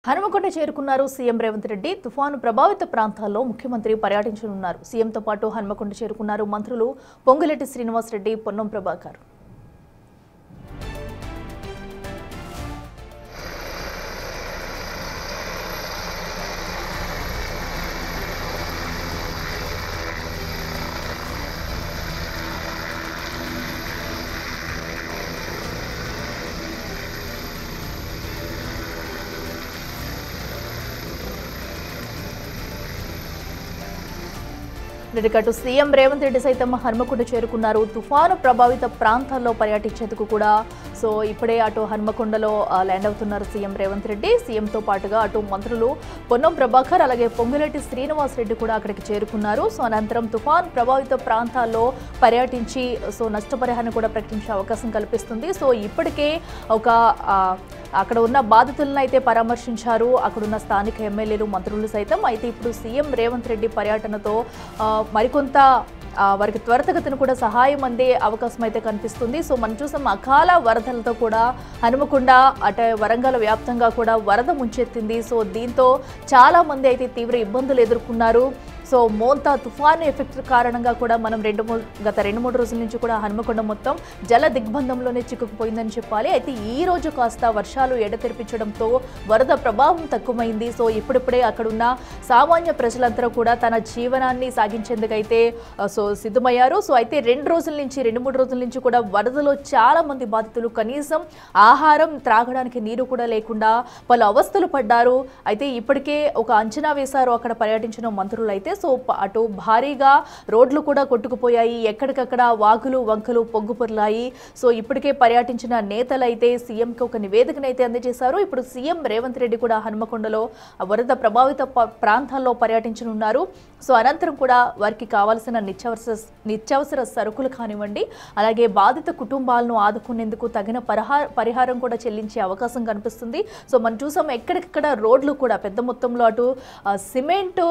హనుమకొండ చేరుకున్నారు సీఎం రేవంత్ రెడ్డి. తుఫాను ప్రభావిత ప్రాంతాల్లో ముఖ్యమంత్రి పర్యటించనున్నారు. సీఎంతో పాటు హనుమకొండ చేరుకున్నారు మంత్రులు పొంగులేటి శ్రీనివాస్ రెడ్డి, పొన్నం ప్రభాకర్. అటు సీఎం రేవంత్ రెడ్డి సైతం హనుమకొండ చేరుకున్నారు. తుఫాను ప్రభావిత ప్రాంతాల్లో పర్యటించేందుకు కూడా ఇప్పుడే అటు హనుమకొండలో ల్యాండ్ అవుతున్నారు సీఎం రేవంత్ రెడ్డి. సీఎంతో పాటుగా అటు మంత్రులు పొన్నం ప్రభాకర్ అలాగే పొంగులేటి శ్రీనివాస్ రెడ్డి కూడా అక్కడికి చేరుకున్నారు. అనంతరం తుఫాను ప్రభావిత ప్రాంతాల్లో పర్యటించి నష్టపరిహారం కూడా ప్రకటించే అవకాశం కల్పిస్తుంది. ఇప్పటికే అక్కడ ఉన్న బాధితులను అయితే పరామర్శించారు అక్కడున్న స్థానిక ఎమ్మెల్యేలు, మంత్రులు సైతం. అయితే ఇప్పుడు సీఎం రేవంత్ రెడ్డి పర్యటనతో మరికొంత వారికి త్వరితగతిన కూడా సహాయం అందే అవకాశం అయితే కనిపిస్తుంది. మనం చూసాం అకాల వరదలతో కూడా హనుమకొండ అటు వరంగల్ వ్యాప్తంగా కూడా వరద ముంచెత్తింది. దీంతో చాలా మంది అయితే తీవ్ర ఇబ్బందులు ఎదుర్కొన్నారు. మోంతా తుఫాను ఎఫెక్ట్ కారణంగా కూడా మనం గత 2-3 రోజుల నుంచి కూడా హనుమకొండ మొత్తం జల దిగ్బంధంలోనే చిక్కుకుపోయిందని చెప్పాలి. అయితే ఈ రోజు కాస్త వర్షాలు ఎడతెరిపించడంతో వరద ప్రభావం తక్కువైంది. ఇప్పుడిప్పుడే అక్కడున్న సామాన్య ప్రజలందరూ కూడా తన జీవనాన్ని సాగించేందుకైతే సిద్ధమయ్యారు. అయితే 2-3 రోజుల నుంచి కూడా వరదలో చాలా మంది బాధితులు కనీసం ఆహారం, త్రాగడానికి నీరు కూడా లేకుండా పలు అవస్థలు పడ్డారు. అయితే ఇప్పటికే ఒక అంచనా వేశారు అక్కడ పర్యటించిన మంత్రులు. అయితే అటు భారీగా రోడ్లు కూడా కొట్టుకుపోయాయి, ఎక్కడికక్కడ వాగులు వంకలు పొంగుపొర్లాయి. ఇప్పటికే పర్యటించిన నేతలు అయితే సీఎంకి ఒక నివేదికను అయితే అందజేశారు. ఇప్పుడు సీఎం రేవంత్ రెడ్డి కూడా హనుమకొండలో వరద ప్రభావిత ప్రాంతాల్లో పర్యటించనున్నారు. అనంతరం కూడా వారికి కావాల్సిన నిత్యావసర సరుకులు కానివ్వండి, అలాగే బాధిత కుటుంబాలను ఆదుకునేందుకు తగిన పరిహారం కూడా చెల్లించే అవకాశం కనిపిస్తుంది. మనం చూసాం ఎక్కడికక్కడ రోడ్లు కూడా పెద్ద మొత్తంలో అటు సిమెంట్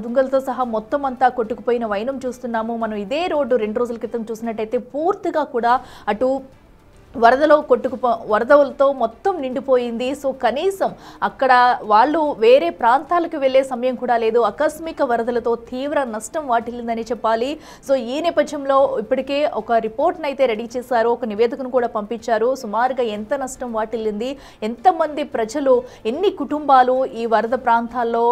దుంగలతో సహా మొత్తం అంతా కొట్టుకుపోయిన వైనం చూస్తున్నాము. మనం ఇదే రోడ్డు 2 రోజుల క్రితం చూసినట్టయితే పూర్తిగా కూడా అటు వరదలతో మొత్తం నిండిపోయింది. కనీసం అక్కడ వాళ్ళు వేరే ప్రాంతాలకు వెళ్లే సమయం కూడా లేదు. ఆకస్మిక వరదలతో తీవ్ర నష్టం వాటిల్లిందని చెప్పాలి. ఈ నేపథ్యంలో ఇప్పటికే ఒక రిపోర్ట్ను అయితే రెడీ చేశారు, ఒక నివేదికను కూడా పంపించారు. సుమారుగా ఎంత నష్టం వాటిల్లింది, ఎంతమంది ప్రజలు, ఎన్ని కుటుంబాలు ఈ వరద ప్రాంతాల్లో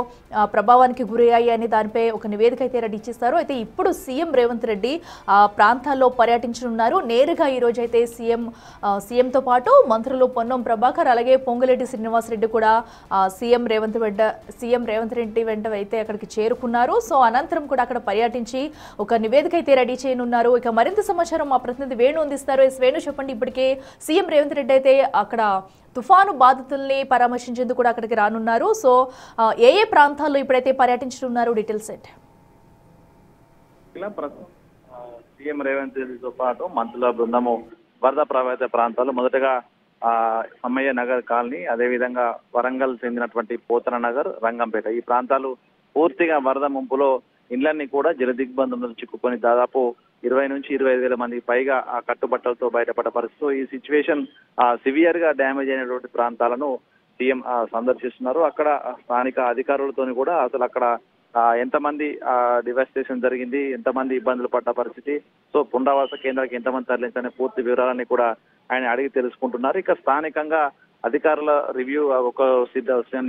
ప్రభావానికి గురయ్యాయి అని దానిపై ఒక నివేదిక అయితే రెడీ చేశారు. అయితే ఇప్పుడు సీఎం రేవంత్ రెడ్డి ఆ ప్రాంతాల్లో పర్యటించనున్నారు. నేరుగా ఈరోజు అయితే సీఎంతో పాటు మంత్రులు పొన్నం ప్రభాకర్ అలాగే పొంగులేటి శ్రీనివాస్ రెడ్డి కూడా సీఎం రేవంత్ రెడ్డి వెంట అయితే అక్కడికి చేరుకున్నారు. అనంతరం కూడా అక్కడ పర్యటించి ఒక నివేదిక అయితే రెడీ చేయనున్నారు. ఇక మరింత సమాచారం మా ప్రతినిధి వేణు అందిస్తారు. వేణు, చెప్పండి. ఇప్పటికే సీఎం రేవంత్ రెడ్డి అయితే అక్కడ తుఫాను బాధితుల్ని పరామర్శించేందుకు కూడా అక్కడికి రానున్నారు. ఏ ప్రాంతాల్లో ఇప్పుడైతే పర్యటించనున్నారు, డీటెయిల్స్ ఏంటి? సీఎం రేవంత్ రెడ్డితో పాటు మంత్రుల బృందము వరద ప్రభావిత ప్రాంతాలు, మొదటగా అమ్మయ్య నగర్ కాలనీ, అదేవిధంగా వరంగల్ చెందినటువంటి పోతన నగర్, రంగంపేట, ఈ ప్రాంతాలు పూర్తిగా వరద ముంపులో ఇండ్లన్నీ కూడా జల దిగ్బంధంలో చిక్కుకొని దాదాపు 20 నుంచి 25 వేల మందికి పైగా ఆ కట్టుబట్టలతో బయటపడ్డ పరిస్థితి. ఈ సిచ్యువేషన్ సివియర్ గా డ్యామేజ్ అయినటువంటి ప్రాంతాలను సీఎం సందర్శిస్తున్నారు. అక్కడ స్థానిక అధికారులతో కూడా అసలు అక్కడ ఎంతమంది డివాస్టేషన్ జరిగింది, ఎంతమంది ఇబ్బందులు పడ్డ పరిస్థితి, పునరావాస కేంద్రానికి ఎంతమంది తరలించనే పూర్తి వివరాలన్నీ కూడా ఆయన అడిగి తెలుసుకుంటున్నారు. ఇక స్థానికంగా అధికారుల రివ్యూ ఒక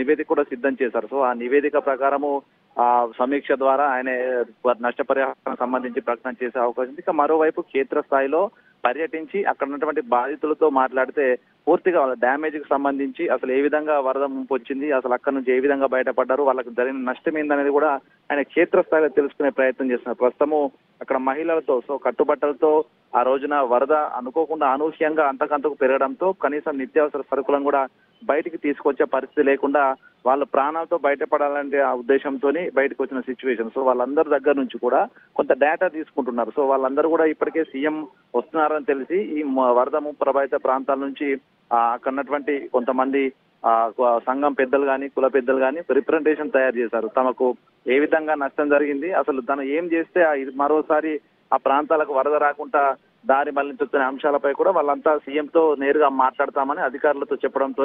నివేదిక కూడా సిద్ధం చేశారు. ఆ నివేదిక ప్రకారము సమీక్ష ద్వారా ఆయన నష్టపరిహారం సంబంధించి ప్రకటన చేసే అవకాశం ఉంది. ఇక మరోవైపు క్షేత్రస్థాయిలో పర్యటించి అక్కడ ఉన్నటువంటి బాధితులతో మాట్లాడితే పూర్తిగా వాళ్ళ డ్యామేజ్ కి సంబంధించి అసలు ఏ విధంగా వరద ముంపు వచ్చింది, అసలు అక్కడ నుంచి ఏ విధంగా బయటపడ్డారు, వాళ్ళకి జరిగిన నష్టం ఏందనేది కూడా ఆయన క్షేత్రస్థాయిలో తెలుసుకునే ప్రయత్నం చేస్తున్నారు. ప్రస్తుతము అక్కడ మహిళలతో కట్టుబట్టలతో ఆ రోజున వరద అనుకోకుండా అనూహ్యంగా అంతకంతకు పెరగడంతో కనీసం నిత్యావసర సరుకులను కూడా బయటికి తీసుకొచ్చే పరిస్థితి లేకుండా వాళ్ళ ప్రాణాలతో బయటపడాలంటే ఆ ఉద్దేశంతో బయటకు వచ్చిన సిచ్యువేషన్. వాళ్ళందరి దగ్గర నుంచి కూడా కొంత డేటా తీసుకుంటున్నారు. వాళ్ళందరూ కూడా ఇప్పటికే సీఎం వస్తున్నారని తెలిసి ఈ వరద ప్రభావిత ప్రాంతాల నుంచి అక్కడ ఉన్నటువంటి కొంతమంది సంఘం పెద్దలు కానీ, కుల పెద్దలు కానీ రిప్రజెంటేషన్ తయారు చేశారు. తమకు ఏ విధంగా నష్టం జరిగింది, అసలు తను ఏం చేస్తే మరోసారి ఆ ప్రాంతాలకు వరద రాకుండా దారి మళ్లించుతున్న అంశాలపై కూడా వాళ్ళంతా సీఎంతో నేరుగా మాట్లాడతామని అధికారులతో చెప్పడంతో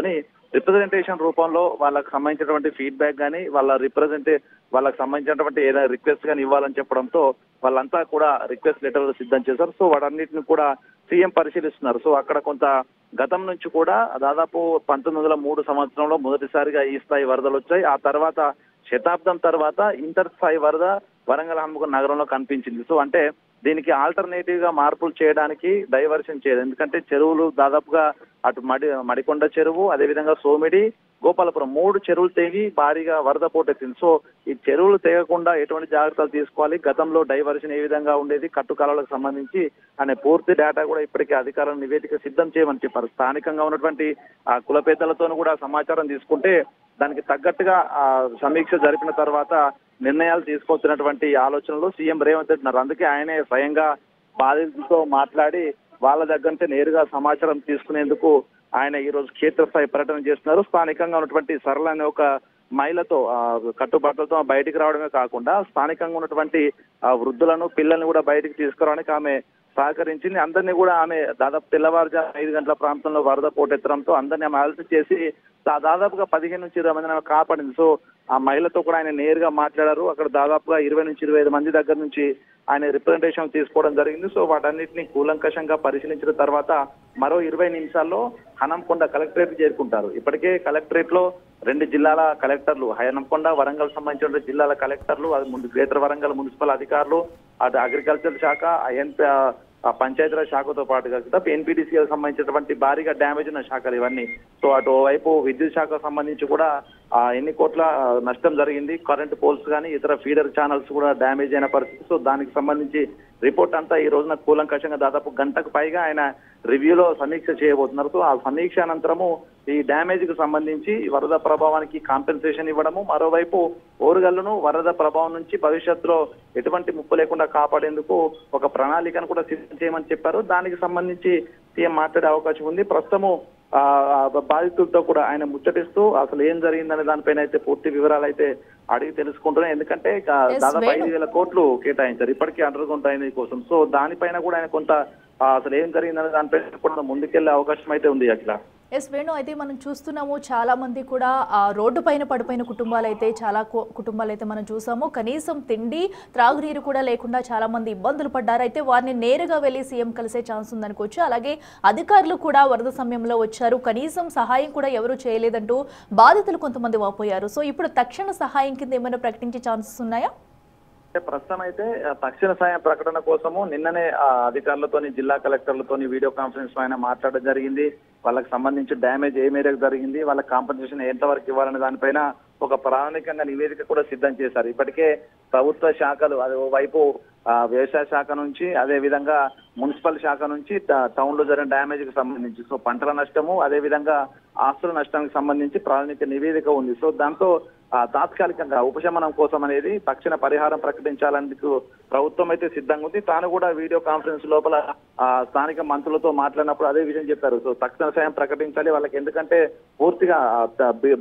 రిప్రజెంటేషన్ రూపంలో వాళ్ళకి సంబంధించినటువంటి ఫీడ్బ్యాక్ కానీ వాళ్ళకి సంబంధించినటువంటి ఏదైనా రిక్వెస్ట్ కానీ ఇవ్వాలని చెప్పడంతో వాళ్ళంతా కూడా రిక్వెస్ట్ లెటర్లు సిద్ధం చేశారు. సో వాటన్నిటిని కూడా సీఎం పరిశీలిస్తున్నారు. సో అక్కడ కొంత గతం నుంచి కూడా దాదాపు 1903 సంవత్సరంలో మొదటిసారిగా ఈ స్థాయి వరదలు వచ్చాయి. ఆ తర్వాత శతాబ్దం తర్వాత ఇంటర్ స్థాయి వరద వరంగల్ హన్మకొండ నగరంలో కనిపించింది. సో అంటే దీనికి ఆల్టర్నేటివ్ గా మార్పులు చేయడానికి డైవర్షన్ చేయదు. ఎందుకంటే చెరువులు దాదాపుగా అటు మడికొండ చెరువు, అదేవిధంగా సోమిడి, గోపాలపురం 3 చెరువులు తెగి భారీగా వరద పోటెత్తింది. సో ఈ చెరువులు తెగకుండా ఎటువంటి జాగ్రత్తలు తీసుకోవాలి, గతంలో డైవర్షన్ ఏ విధంగా ఉండేది, కట్టుకాలకు సంబంధించి అనే పూర్తి డేటా కూడా ఇప్పటికే అధికారులు నివేదిక సిద్ధం చేయమని చెప్పారు. స్థానికంగా ఉన్నటువంటి ఆ కుల పెద్దలతోనూ కూడా సమాచారం తీసుకుంటే దానికి తగ్గట్టుగా సమీక్ష జరిపిన తర్వాత నిర్ణయాలు తీసుకొచ్చినటువంటి ఆలోచనలు సీఎం రేవంత్ రెడ్డి ఉన్నారు. అందుకే ఆయనే స్వయంగా బాధితులతో మాట్లాడి వాళ్ళ దగ్గర నేరుగా సమాచారం తీసుకునేందుకు ఆయన ఈ రోజు క్షేత్రస్థాయి పర్యటన చేస్తున్నారు. స్థానికంగా ఉన్నటువంటి సరళ అనే ఒక మహిళతో కట్టుబట్టలతో బయటికి రావడమే కాకుండా స్థానికంగా ఉన్నటువంటి వృద్ధులను పిల్లల్ని కూడా బయటికి తీసుకురావడానికి ఆమె సహకరించింది. అందరినీ కూడా ఆమె దాదాపు తెల్లవారుజాము 5 గంటల ప్రాంతంలో వరద పోటెత్తడంతో అందరినీ ఆమె అలసి చేసి దాదాపుగా 15 నుంచి 20 మందిని ఆమె కాపాడింది. సో ఆ మహిళతో కూడా ఆయన నేరుగా మాట్లాడారు. అక్కడ దాదాపుగా 20 నుంచి 25 మంది దగ్గర నుంచి ఆయన రిప్రజెంటేషన్ తీసుకోవడం జరిగింది. సో వాటన్నిటిని కూలంకషంగా పరిశీలించిన తర్వాత మరో 20 నిమిషాల్లో హనంకొండ కలెక్టరేట్ చేరుకుంటారు. ఇప్పటికే కలెక్టరేట్ లో 2 జిల్లాల కలెక్టర్లు, హనంకొండ వరంగల్ సంబంధించిన జిల్లాల కలెక్టర్లు, అది ముందు గ్రేటర్ వరంగల్ మున్సిపల్ అధికారులు, అటు అగ్రికల్చర్ శాఖ, పంచాయతీరాజ్ శాఖతో పాటుగా ఎన్పీడీసీకి సంబంధించినటువంటి భారీగా డ్యామేజ్ ఉన్న శాఖలు ఇవన్నీ. సో అటు వైపు విద్యుత్ శాఖకు సంబంధించి కూడా ఎన్ని కోట్ల నష్టం జరిగింది, కరెంట్ పోల్స్ కానీ ఇతర ఫీడర్ ఛానల్స్ కూడా డ్యామేజ్ అయిన పరిస్థితి. సో దానికి సంబంధించి రిపోర్ట్ అంతా ఈ రోజున కూలంకషంగా దాదాపు గంటకు పైగా ఆయన రివ్యూలో సమీక్ష చేయబోతున్నారు. సో ఆ సమీక్ష అనంతరము ఈ డ్యామేజ్ కు సంబంధించి వరద ప్రభావానికి కాంపెన్సేషన్ ఇవ్వడము, మరోవైపు ఓరుగల్లును వరద ప్రభావం నుంచి భవిష్యత్తులో ఎటువంటి ముప్పు లేకుండా కాపాడేందుకు ఒక ప్రణాళికను కూడా సిద్ధం చేయమని చెప్పారు. దానికి సంబంధించి సీఎం మాట్లాడే అవకాశం ఉంది. ప్రస్తుతము బాధితులతో కూడా ఆయన ముచ్చటిస్తూ అసలు ఏం జరిగిందనే దానిపైన అయితే పూర్తి వివరాలు అయితే అడిగి తెలుసుకుంటున్నాయి. ఎందుకంటే దాదాపు 5,000 కోట్లు కేటాయించారు ఇప్పటికీ అండర్ గ్రౌండ్ డ్రైనేజ్ కోసం. సో దానిపైన కూడా ఆయన కొంత అసలు ఏం జరిగిందనే దానిపైన కూడా ముందుకెళ్లే అవకాశం అయితే ఉంది. అట్లా వేణు, అయితే మనం చూస్తున్నాము చాలా మంది కూడా రోడ్డు పైన పడిపోయిన కుటుంబాలు అయితే కుటుంబాలు అయితే మనం చూసాము. కనీసం తిండి త్రాగునీరు కూడా లేకుండా చాలా మంది ఇబ్బందులు పడ్డారు. అయితే వారిని నేరుగా వెళ్ళి సీఎం కలిసే ఛాన్స్ ఉందనుకోవచ్చు. అలాగే అధికారులు కూడా వరద సమయంలో వచ్చారు, కనీసం సహాయం కూడా ఎవరు చేయలేదంటూ బాధితులు కొంతమంది వాపోయారు. సో ఇప్పుడు తక్షణ సహాయం కింద ఏమైనా ప్రకటించే ఛాన్సెస్ ఉన్నాయా? ప్రస్తుతం అయితే తక్షణ సాయం ప్రకటన కోసము నిన్ననే అధికారులతోని జిల్లా కలెక్టర్లతోని వీడియో కాన్ఫరెన్స్ ఆయన మాట్లాడడం జరిగింది. వాళ్ళకి సంబంధించి డ్యామేజ్ ఏ మేరకు జరిగింది, వాళ్ళకి కాంపెన్సేషన్ ఎంతవరకు ఇవ్వాలనే దానిపైన ఒక ప్రామాణికంగా నివేదిక కూడా సిద్ధం చేశారు. ఇప్పటికే ప్రభుత్వ శాఖలు అది వైపు వ్యవసాయ శాఖ నుంచి, అదే విధంగా మున్సిపల్ శాఖ నుంచి టౌన్ లో జరిగిన డ్యామేజ్ కి సంబంధించి, సో పంటల నష్టము, అదే విధంగా ఆస్తుల నష్టానికి సంబంధించి ప్రాథమిక నివేదిక ఉంది. సో దాంతో తాత్కాలికంగా ఉపశమనం కోసం అనేది తక్షణ పరిహారం ప్రకటించాలందుకు ప్రభుత్వం అయితే సిద్ధంగా ఉంది. తాను కూడా వీడియో కాన్ఫరెన్స్ లోపల స్థానిక మంత్రులతో మాట్లాడినప్పుడు అదే విషయం చెప్పారు. సో తక్షణ సాయం ప్రకటించాలి వాళ్ళకి, ఎందుకంటే పూర్తిగా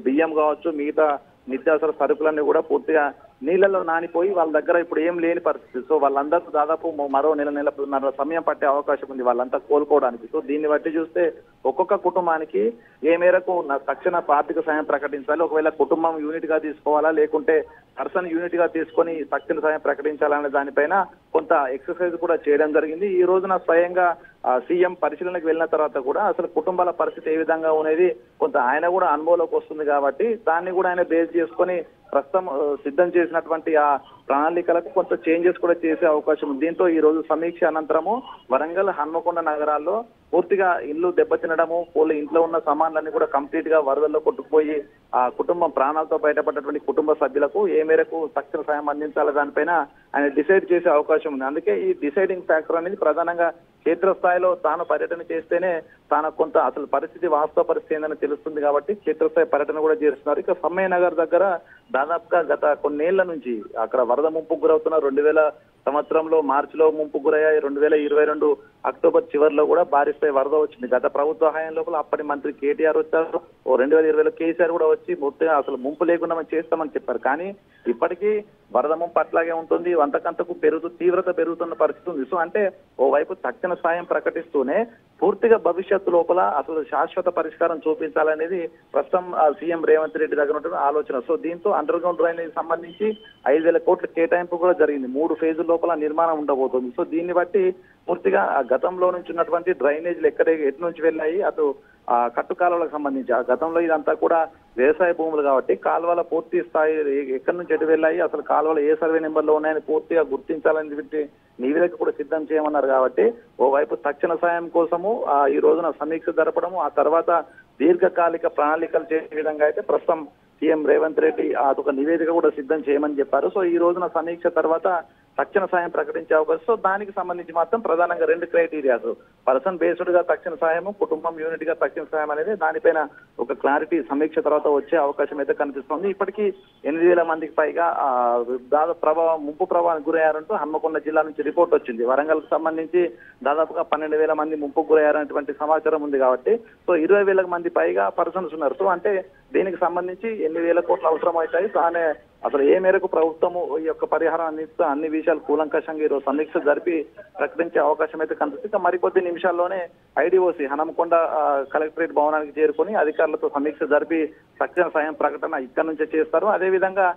బియ్యం కావచ్చు, మిగతా నిత్యావసర సరుకులన్నీ కూడా పూర్తిగా నీళ్లలో నానిపోయి వాళ్ళ దగ్గర ఇప్పుడు ఏం లేని పరిస్థితి. సో వాళ్ళందరూ దాదాపు మరో నెల సమయం పట్టే అవకాశం ఉంది వాళ్ళంతా కోలుకోవడానికి. సో దీన్ని బట్టి చూస్తే ఒక్కొక్క కుటుంబానికి ఏ మేరకు తక్షణ ఆర్థిక సాయం ప్రకటించాలి, ఒకవేళ కుటుంబం యూనిట్ గా తీసుకోవాలా లేకుంటే పర్సన్ యూనిట్ గా తీసుకొని తక్షణ సాయం ప్రకటించాలనే దానిపైన కొంత ఎక్సర్సైజ్ కూడా చేయడం జరిగింది. ఈ రోజున స్వయంగా సీఎం పరిశీలనకు వెళ్ళిన తర్వాత కూడా అసలు కుటుంబాల పరిస్థితి ఏ విధంగా అనేది కొంత ఆయన కూడా అనుభవంలోకి వస్తుంది. కాబట్టి దాన్ని కూడా ఆయన బేస్ చేసుకొని ప్రస్తుతం సిద్ధం చేసినటువంటి ఆ ప్రణాళికలకు కొంత చేంజెస్ కూడా చేసే అవకాశం ఉంది. దీంతో ఈ రోజు సమీక్ష అనంతరము వరంగల్, హన్మకొండ నగరాల్లో పూర్తిగా ఇల్లు దెబ్బతినడము, ఇంట్లో ఉన్న సామాన్లన్నీ కూడా కంప్లీట్ గా వరదల్లో కొట్టుకుపోయి ఆ కుటుంబం ప్రాణాలతో బయటపడ్డటువంటి కుటుంబ సభ్యులకు ఏ మేరకు తక్షణ సాయం అందించాలి దానిపైన ఆయన డిసైడ్ చేసే అవకాశం ఉంది. అందుకే ఈ డిసైడింగ్ ఫ్యాక్టర్ అనేది ప్రధానంగా క్షేత్రస్థాయిలో తాను పర్యటన చేస్తేనే తనకు కొంత అసలు పరిస్థితి వాస్తవ పరిస్థితి ఏందని తెలుస్తుంది కాబట్టి క్షేత్రస్థాయి పర్యటన కూడా చేస్తున్నారు. ఇక సమ్మయ్య నగర్ దగ్గర దాదాపుగా గత కొన్నేళ్ల నుంచి అక్కడ వరద ముంపుకు గురవుతున్న 2000 సంవత్సరంలో మార్చిలో ముంపు గురయ్యాయి. 2022 అక్టోబర్ చివరిలో కూడా భారీ స్థాయి వరద వచ్చింది. గత ప్రభుత్వ హయాం లోపల అప్పటి మంత్రి కేటీఆర్ వచ్చారు. 2020లో కేసీఆర్ కూడా వచ్చి పూర్తిగా అసలు ముంపు లేకుండా మనం చేస్తామని చెప్పారు. కానీ ఇప్పటికీ వరద ముంపు అట్లాగే ఉంటుంది. అంతకంతకు తీవ్రత పెరుగుతున్న పరిస్థితి ఉంది. సో అంటే ఓవైపు తక్షణ సాయం ప్రకటిస్తూనే పూర్తిగా భవిష్యత్తు లోపల అసలు శాశ్వత పరిష్కారం చూపించాలనేది ప్రస్తుతం సీఎం రేవంత్ రెడ్డి దగ్గర ఉంటున్న ఆలోచన. సో దీంతో అండర్ గ్రౌండ్ డ్రైనేజ్ సంబంధించి 5,000 కోట్ల కేటాయింపు కూడా జరిగింది. 3 ఫేజుల లోపల నిర్మాణం ఉండబోతుంది. సో దీన్ని బట్టి పూర్తిగా గతంలో నుంచి ఉన్నటువంటి డ్రైనేజీలు ఎటు నుంచి వెళ్ళాయి, అటు కట్టు కాలువలకు సంబంధించి ఆ గతంలో ఇదంతా కూడా వ్యవసాయ భూములు కాబట్టి కాలువల పూర్తి స్థాయి ఎక్కడి నుంచి ఎటు వెళ్ళాయి, అసలు కాలువలు ఏ సర్వే నెంబర్లో ఉన్నాయని పూర్తిగా గుర్తించాలని చెప్పి నివేదిక కూడా సిద్ధం చేయమన్నారు. కాబట్టి ఓవైపు తక్షణ సాయం కోసము ఈ రోజున సమీక్ష జరపడము, ఆ తర్వాత దీర్ఘకాలిక ప్రణాళికలు చేసే విధంగా అయితే ప్రస్తుతం సీఎం రేవంత్ రెడ్డి అదొక నివేదిక కూడా సిద్ధం చేయమని చెప్పారు. సో ఈ రోజున సమీక్ష తర్వాత తక్షణ సాయం ప్రకటించే అవకాశం. సో దానికి సంబంధించి మాత్రం ప్రధానంగా 2 క్రైటీరియాస్, పర్సన్ బేస్డ్ గా తక్షణ సాయము, కుటుంబం యూనిట్ గా తక్షణ సాయం అనేది దానిపైన ఒక క్లారిటీ సమీక్ష తర్వాత వచ్చే అవకాశం అయితే కనిపిస్తుంది. ఇప్పటికీ 8,000 మందికి పైగా దాదాపు ముంపు ప్రభావానికి గురయ్యారంటూ హన్మకొండ జిల్లా నుంచి రిపోర్ట్ వచ్చింది. వరంగల్ కు సంబంధించి దాదాపుగా 12,000 మంది ముంపుకు గురయ్యారనేటువంటి సమాచారం ఉంది. కాబట్టి సో 20,000 మంది పైగా పర్సన్స్ ఉన్నారు. సో అంటే దీనికి సంబంధించి 8,000 కోట్లు అవసరం అవుతాయి. తానే అసలు ఏ మేరకు ప్రభుత్వము ఈ యొక్క పరిహారం అందిస్తూ అన్ని విషయాలు కూలంకషంగా ఈరోజు సమీక్ష జరిపి ప్రకటించే అవకాశం అయితే కనిపిస్తుంది. మరికొద్ది నిమిషాల్లోనే ఐడిఓసి హనంకొండ కలెక్టరేట్ భవనానికి చేరుకుని అధికారులతో సమీక్ష జరిపి తక్షణ సాయం ప్రకటన ఇక్కడ నుంచే చేస్తారు. అదేవిధంగా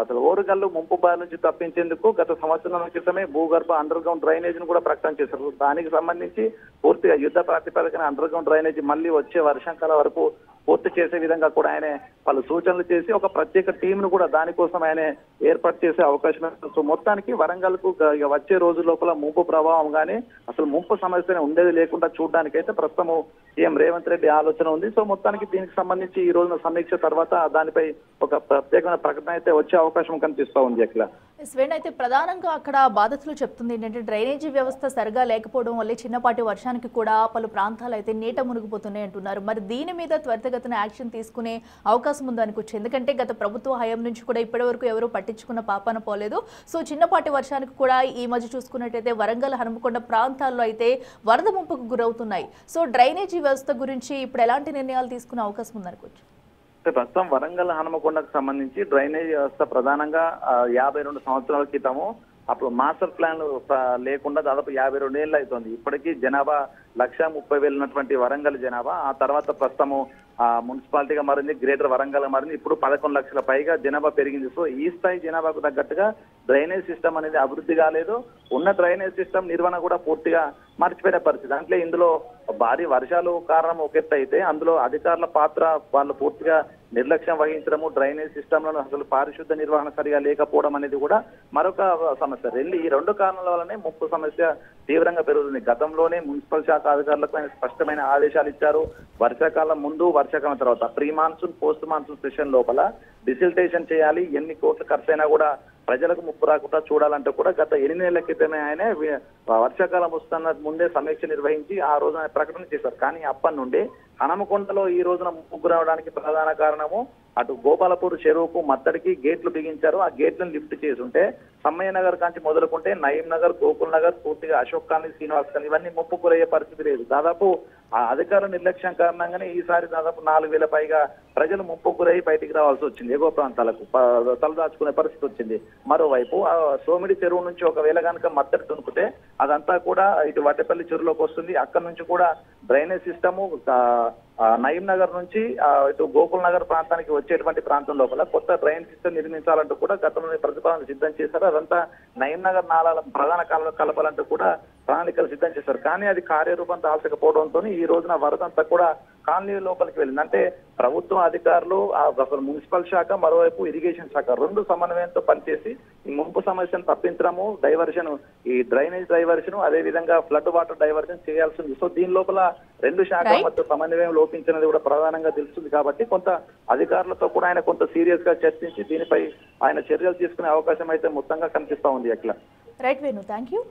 అసలు ఓరుగల్లు ముంపు బారి నుంచి తప్పించేందుకు గత సంవత్సరం క్రితమే భూగర్భ అండర్ గ్రౌండ్ డ్రైనేజ్ ను కూడా ప్రకటన చేశారు. దానికి సంబంధించి పూర్తిగా యుద్ధ ప్రాతిపదికన అండర్ గ్రౌండ్ డ్రైనేజ్ మళ్ళీ వచ్చే వర్షాకాలం వరకు పూర్తి చేసే విధంగా కూడా ఆయన పలు సూచనలు చేసి ఒక ప్రత్యేక టీం ను కూడా దానికోసం ఆయన ఏర్పాటు చేసే అవకాశం. సో మొత్తానికి వరంగల్ కు వచ్చే రోజు లోపల ముంపు ప్రభావం కానీ అసలు ముంపు సమస్య ఉండేది లేకుండా చూడడానికైతే ప్రస్తుతం సీఎం రేవంత్ రెడ్డి ఆలోచన ఉంది. సో మొత్తానికి దీనికి సంబంధించి ఈ రోజున సమీక్ష తర్వాత దానిపై ఒక ప్రత్యేకమైన ప్రకటన అయితే వచ్చే అవకాశం కనిపిస్తా ఉంది. అట్లా స్వేన్ అయితే ప్రధానంగా అక్కడ బాధితులు చెప్తుంది ఏంటంటే డ్రైనేజీ వ్యవస్థ సరిగా లేకపోవడం వల్లే చిన్నపాటి వర్షానికి కూడా పలు ప్రాంతాలు అయితే నీట మునిగిపోతున్నాయి అంటున్నారు. మరి దీని మీద త్వరితగతిన యాక్షన్ తీసుకునే అవకాశం ఉందనుకోవచ్చు. ఎందుకంటే గత ప్రభుత్వ హయాం నుంచి కూడా ఇప్పటి వరకు ఎవరు పట్టించుకున్న పాపాన పోలేదు. సో చిన్నపాటి వర్షానికి కూడా ఈ మధ్య చూసుకున్నట్టయితే వరంగల్ హనుమకొండ ప్రాంతాల్లో అయితే వరద ముంపుకు గురవుతున్నాయి. సో డ్రైనేజీ వ్యవస్థ గురించి ఇప్పుడు ఎలాంటి నిర్ణయాలు తీసుకునే అవకాశం ఉందనుకోవచ్చు. ప్రస్తుతం వరంగల్ హనుమకొండకు సంబంధించి డ్రైనేజ్ వ్యవస్థ ప్రధానంగా 52 సంవత్సరాల క్రితము అప్పుడు మాస్టర్ ప్లాన్ లేకుండా దాదాపు 52 ఏళ్ళు అవుతుంది. ఇప్పటికీ జనాభా 130,000 ఉన్నటువంటి వరంగల్ జనాభా ఆ తర్వాత ప్రస్తుతము మున్సిపాలిటీగా మారింది, గ్రేటర్ వరంగల్ మారింది. ఇప్పుడు 11 లక్షల పైగా జనాభా పెరిగింది. సో ఈ స్థాయి జనాభాకు తగ్గట్టుగా డ్రైనేజ్ సిస్టమ్ అనేది అభివృద్ధి కాలేదు. ఉన్న డ్రైనేజ్ సిస్టమ్ నిర్వహణ కూడా పూర్తిగా మర్చిపోయిన పరిస్థితి. అంటే ఇందులో భారీ వర్షాలు కారణం ఒక ఎత్తు అయితే అందులో అధికారుల పాత్ర వాళ్ళు పూర్తిగా నిర్లక్ష్యం వహించడము, డ్రైనేజ్ సిస్టంలను అసలు పారిశుద్ధ నిర్వహణ సరిగా లేకపోవడం అనేది కూడా మరొక సమస్య. ఈ 2 కారణాల వల్లనే ముంపు సమస్య తీవ్రంగా పెరుగుతుంది. గతంలోనే మున్సిపల్ శాఖ అధికారులకు స్పష్టమైన ఆదేశాలు ఇచ్చారు. వర్షాకాలం ముందు, వర్షాకాలం తర్వాత pre monsoon, post monsoon session లోపల డిసిల్టేషన్ చేయాలి. ఎన్ని కోట్ల ఖర్చు అయినా కూడా ప్రజలకు ముప్పు రాకుండా చూడాలంటే కూడా గత 8 నెలల క్రితమే ఆయన వర్షాకాలం వస్తున్న ముందే సమీక్ష నిర్వహించి ఆ రోజున ప్రకటన చేశారు. కానీ అప్పటి నుండి హనుమకొండలో ఈ రోజున ముప్పు రావడానికి ప్రధాన కారణము అటు గోపాలపూర్ చెరువుకు మత్తడికి గేట్లు బిగించారు. ఆ గేట్లను లిఫ్ట్ చేసి ఉంటే సమ్మయ్య నగర్ కాంచి మొదలుకుంటే నయీం నగర్, గోకుల్ నగర్, పూర్తిగా అశోక్ కాలనీ, శ్రీనివాస్ కాలనీ ఇవన్నీ ముప్పు గురయ్యే పరిస్థితి లేదు. దాదాపు ఆ అధికారుల నిర్లక్ష్యం కారణంగానే ఈసారి దాదాపు 4,000 పైగా ప్రజలు ముప్పు గురై బయటికి రావాల్సి వచ్చింది. ఎగువ ప్రాంతాలకు తలదాచుకునే పరిస్థితి వచ్చింది. మరోవైపు సోమిడి చెరువు నుంచి ఒకవేళ కనుక మత్తడి తునుకుతే అదంతా కూడా ఇటు వడ్డేపల్లి చెరువులోకి వస్తుంది. అక్కడ నుంచి కూడా డ్రైనేజ్ సిస్టము నయీం నగర్ నుంచి ఇటు గోకుల్ నగర్ ప్రాంతానికి వచ్చేటువంటి ప్రాంతం లోపల కొత్త డ్రైన్ సిస్టమ్ నిర్మించాలంటూ కూడా గతంలోనే ప్రతిపాదన సిద్ధం చేశారు. అదంతా నయీం నగర్ నాలాల ప్రధాన కాలంలో కలపాలంటూ కూడా ప్రణాళికలు సిద్ధం చేశారు. కానీ అది కార్యరూపం దాల్చకపోవడంతో ఈ రోజున వరదంతా కూడా కాలనీ లోపలికి వెళ్ళింది. అంటే ప్రభుత్వం అధికారులు అసలు మున్సిపల్ శాఖ, మరోవైపు ఇరిగేషన్ శాఖ 2 సమన్వయంతో పనిచేసి ఈ ముంపు సమస్యను తప్పించడము, డైవర్షన్, ఈ డ్రైనేజ్ డైవర్షన్, అదే విధంగా ఫ్లడ్ వాటర్ డైవర్షన్ చేయాల్సి ఉంది. సో దీని లోపల 2 శాఖల మధ్య సమన్వయం లోపించినది కూడా ప్రధానంగా తెలుస్తుంది. కాబట్టి కొంత అధికారులతో కూడా ఆయన కొంత సీరియస్ గా చర్చించి దీనిపై ఆయన చర్యలు తీసుకునే అవకాశం అయితే మొత్తంగా కనిపిస్తా ఉంది. అట్లా రైట్ వేణు, థ్యాంక్ యూ.